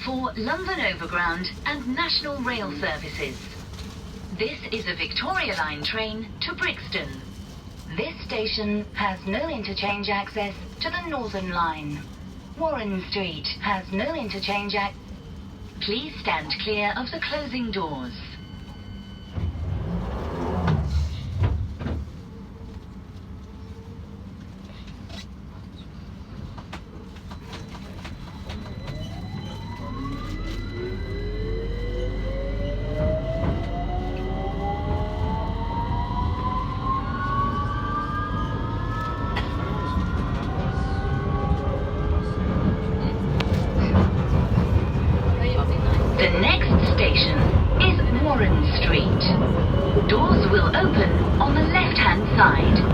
for London Overground and National Rail services. This is a Victoria Line train to Brixton. This station has no interchange access to the Northern Line. Warren Street has no interchange access. Please stand clear of the closing doors. The next station is Warren Street. Doors will open on the left-hand side.